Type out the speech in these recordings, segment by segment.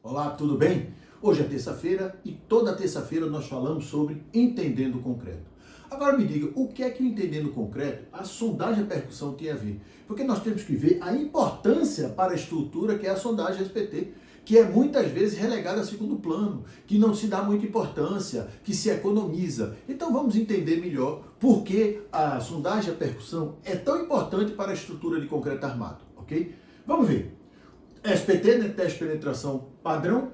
Olá, tudo bem? Hoje é terça-feira e toda terça-feira nós falamos sobre entendendo o concreto. Agora me diga, o que é que o entendendo o concreto, a sondagem e a percussão tem a ver? Porque nós temos que ver a importância para a estrutura que é a sondagem SPT, que é muitas vezes relegada a segundo plano, que não se dá muita importância, que se economiza. Então vamos entender melhor por que a sondagem e a percussão é tão importante para a estrutura de concreto armado, ok? Vamos ver. SPT, né, teste de penetração padrão,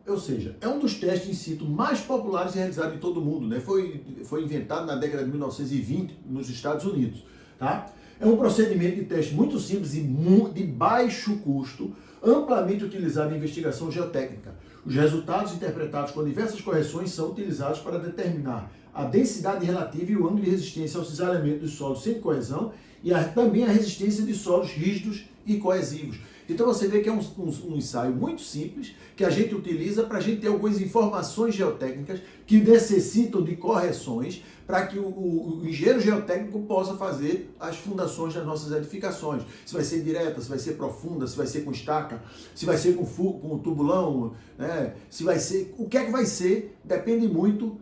ou seja, é um dos testes in situ mais populares e realizados em todo o mundo, né? Foi inventado na década de 1920 nos Estados Unidos, tá? É um procedimento de teste muito simples e de baixo custo, amplamente utilizado em investigação geotécnica. Os resultados interpretados com diversas correções são utilizados para determinar a densidade relativa e o ângulo de resistência ao cisalhamento dos solos sem coesão e também a resistência de solos rígidos e coesivos. Então você vê que é um ensaio muito simples, que a gente utiliza para a gente ter algumas informações geotécnicas que necessitam de correções para que o engenheiro geotécnico possa fazer as fundações das nossas edificações. Se vai ser direta, se vai ser profunda, se vai ser com estaca, se vai ser com tubulão, né? Se vai ser, o que é que vai ser, depende muito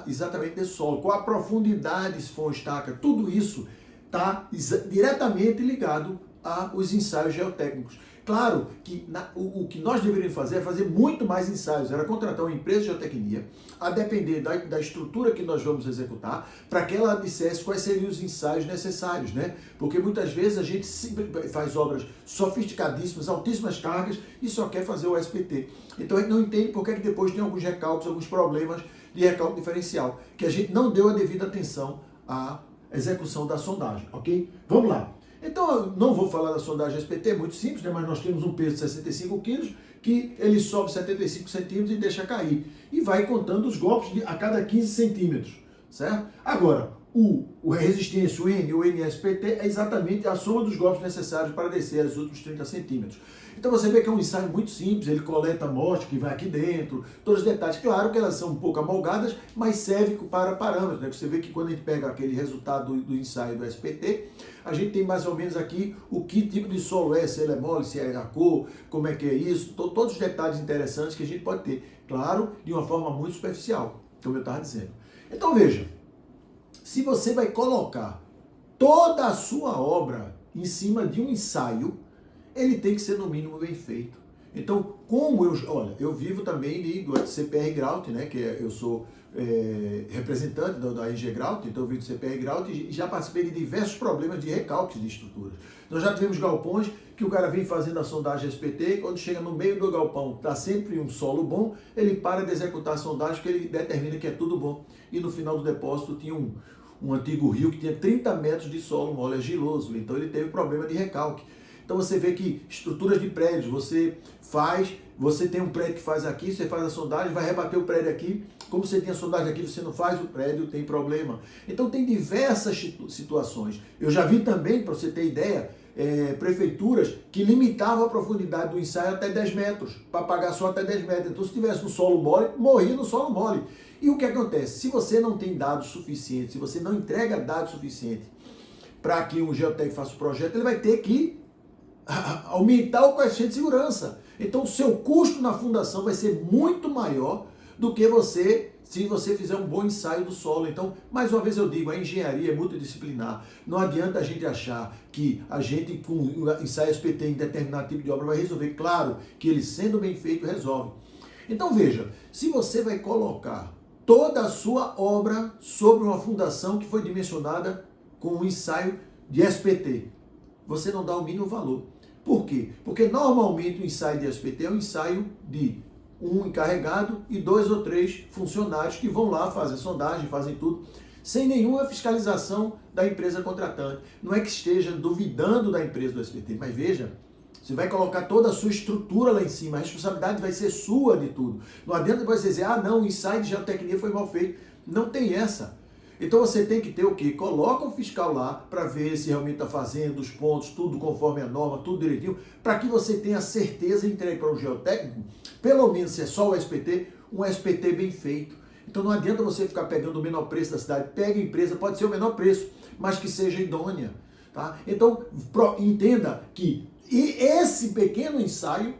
exatamente desse solo. Qual a profundidade, se for estaca, tudo isso está diretamente ligado aos ensaios geotécnicos. Claro que o que nós deveríamos fazer é fazer muito mais ensaios, era contratar uma empresa de geotecnia, a depender da estrutura que nós vamos executar, para que ela dissesse quais seriam os ensaios necessários, né? Porque muitas vezes a gente faz obras sofisticadíssimas, altíssimas cargas, e só quer fazer o SPT. Então a gente não entende por que depois tem alguns recalques, alguns problemas de recalque diferencial, que a gente não deu a devida atenção à execução da sondagem, ok? Vamos lá. Então, eu não vou falar da sondagem SPT, é muito simples, né? Mas nós temos um peso de 65 quilos, que ele sobe 75 centímetros e deixa cair. E vai contando os golpes a cada 15 centímetros, certo? Agora, o resistência, o N, o NSPT, é exatamente a soma dos golpes necessários para descer os últimos 30 centímetros. Então você vê que é um ensaio muito simples, ele coleta a amostra que vai aqui dentro, todos os detalhes. Claro que elas são um pouco amolgadas, mas serve para parâmetros, né? Você vê que quando a gente pega aquele resultado do ensaio do SPT, a gente tem mais ou menos aqui o que tipo de solo é, se ele é mole, se é a cor, como é que é isso, todos os detalhes interessantes que a gente pode ter. Claro, de uma forma muito superficial, como eu estava dizendo. Então veja, se você vai colocar toda a sua obra em cima de um ensaio, ele tem que ser no mínimo bem feito. Então, eu vivo também do CPR Grout, né, que eu sou representante da RG Grout, então eu vivo do CPR Grout e já participei de diversos problemas de recalques de estruturas. Nós já tivemos galpões que o cara vem fazendo a sondagem SPT, quando chega no meio do galpão, está sempre um solo bom, ele para de executar a sondagem porque ele determina que é tudo bom. E no final do depósito tinha um antigo rio que tinha 30 metros de solo mole argiloso, então ele teve problema de recalque. Então você vê que estruturas de prédios, você tem um prédio que faz aqui, você faz a sondagem, vai rebater o prédio aqui, como você tem a sondagem aqui, você não faz o prédio, tem problema. Então tem diversas situações. Eu já vi também, para você ter ideia, prefeituras que limitavam a profundidade do ensaio até 10 metros, para pagar só até 10 metros. Então se tivesse um solo mole, morria no solo mole. E o que acontece? Se você não tem dados suficientes, se você não entrega dados suficientes para que um geotécnico faça o projeto, ele vai ter que aumentar o coeficiente de segurança. Então o seu custo na fundação vai ser muito maior do que se você fizer um bom ensaio do solo. Então, mais uma vez eu digo, a engenharia é multidisciplinar. Não adianta a gente achar que a gente com o ensaio SPT em determinado tipo de obra vai resolver. Claro que ele sendo bem feito resolve. Então veja, se você vai colocar toda a sua obra sobre uma fundação que foi dimensionada com um ensaio de SPT, você não dá o mínimo valor. Por quê? Porque normalmente o ensaio de SPT é um ensaio de um encarregado e 2 ou 3 funcionários que vão lá, fazem sondagem, fazem tudo, sem nenhuma fiscalização da empresa contratante. Não é que esteja duvidando da empresa do SPT, mas veja, você vai colocar toda a sua estrutura lá em cima, a responsabilidade vai ser sua de tudo. Não adianta depois você dizer, não, o ensaio de geotecnia foi mal feito. Não tem essa. Então você tem que ter o quê? Coloca um fiscal lá para ver se realmente está fazendo os pontos, tudo conforme a norma, tudo direitinho, para que você tenha certeza e entregue para o geotécnico, pelo menos se é só o SPT, um SPT bem feito. Então não adianta você ficar pegando o menor preço da cidade, pega a empresa, pode ser o menor preço, mas que seja idônea. Tá? Então entenda que esse pequeno ensaio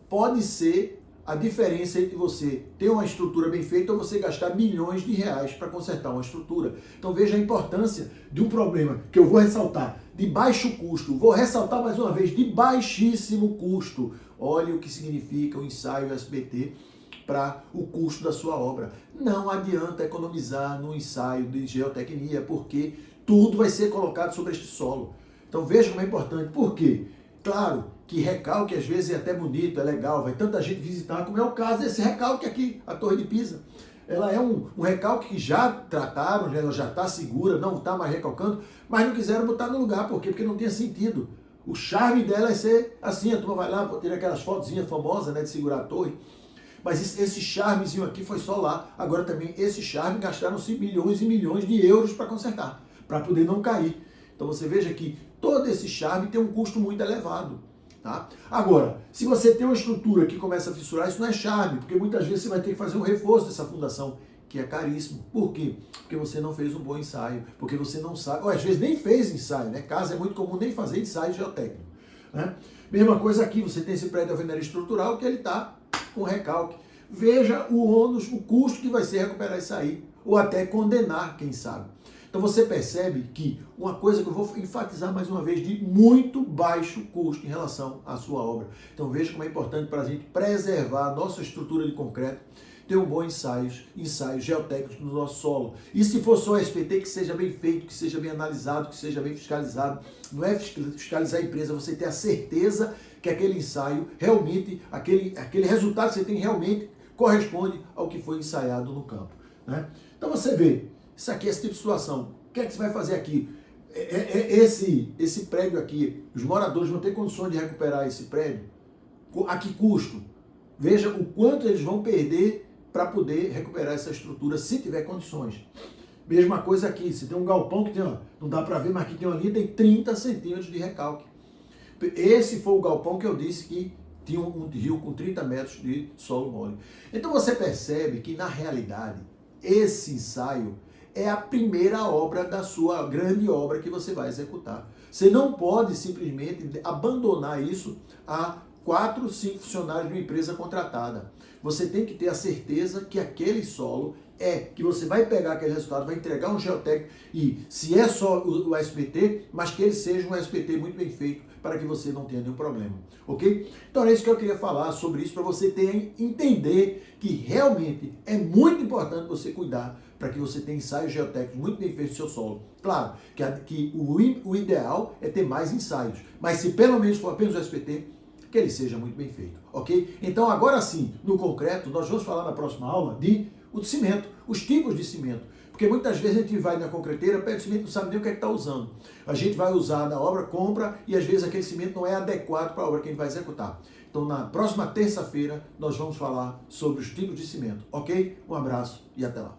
pode ser a diferença entre você ter uma estrutura bem feita ou você gastar milhões de reais para consertar uma estrutura. Então veja a importância de um problema que eu vou ressaltar de baixo custo, vou ressaltar mais uma vez, de baixíssimo custo. Olha o que significa o ensaio SBT para o custo da sua obra. Não adianta economizar no ensaio de geotecnia, porque tudo vai ser colocado sobre este solo. Então veja como é importante. Por quê? Claro que recalque às vezes é até bonito, é legal, vai tanta gente visitar, como é o caso desse recalque aqui, a Torre de Pisa. Ela é um recalque que já trataram, ela já está segura, não está mais recalcando, mas não quiseram botar no lugar. Por quê? Porque não tinha sentido. O charme dela é ser assim, a turma vai lá, ter aquelas fotozinhas famosas, né, de segurar a torre. Mas esse charmezinho aqui foi só lá. Agora também esse charme gastaram-se milhões e milhões de euros para consertar, para poder não cair. Então você veja que todo esse charme tem um custo muito elevado. Tá? Agora, se você tem uma estrutura que começa a fissurar, isso não é charme, porque muitas vezes você vai ter que fazer um reforço dessa fundação, que é caríssimo. Por quê? Porque você não fez um bom ensaio, porque você não sabe, ou às vezes nem fez ensaio, né? Caso é muito comum nem fazer ensaio geotécnico. Né? Mesma coisa aqui, você tem esse prédio de alvenaria estrutural que ele está com recalque. Veja o ônus, o custo que vai ser recuperar isso aí, ou até condenar, quem sabe. Então você percebe que uma coisa que eu vou enfatizar mais uma vez, de muito baixo custo em relação à sua obra. Então veja como é importante para a gente preservar a nossa estrutura de concreto, ter um bom ensaios geotécnicos no nosso solo. E se for só SPT, que seja bem feito, que seja bem analisado, que seja bem fiscalizado. Não é fiscalizar a empresa, você ter a certeza que aquele ensaio realmente, aquele resultado que você tem realmente corresponde ao que foi ensaiado no campo. Né? Então você vê, isso aqui é esse tipo de situação. O que é que você vai fazer aqui? Esse prédio aqui, os moradores vão ter condições de recuperar esse prédio? A que custo? Veja o quanto eles vão perder para poder recuperar essa estrutura, se tiver condições. Mesma coisa aqui, se tem um galpão que tem, ó, não dá para ver, mas aqui tem uma linha, tem 30 centímetros de recalque. Esse foi o galpão que eu disse que tinha um rio com 30 metros de solo mole. Então você percebe que, na realidade, esse ensaio é a primeira obra da sua grande obra que você vai executar. Você não pode simplesmente abandonar isso a 4, 5 funcionários de uma empresa contratada. Você tem que ter a certeza que aquele solo que você vai pegar aquele resultado, vai entregar um geotécnico, e se é só o SBT, mas que ele seja um SBT muito bem feito, para que você não tenha nenhum problema, ok? Então é isso que eu queria falar sobre isso, para você entender que realmente é muito importante você cuidar para que você tenha ensaios geotécnicos muito bem feitos no seu solo. Claro que o ideal é ter mais ensaios, mas se pelo menos for apenas o SBT, que ele seja muito bem feito, ok? Então agora sim, no concreto, nós vamos falar na próxima aula o cimento, os tipos de cimento. Porque muitas vezes a gente vai na concreteira, pega o cimento e não sabe nem o que é que está usando. A gente vai usar na obra, compra, e às vezes aquele cimento não é adequado para a obra que a gente vai executar. Então na próxima terça-feira nós vamos falar sobre os tipos de cimento, ok? Um abraço e até lá.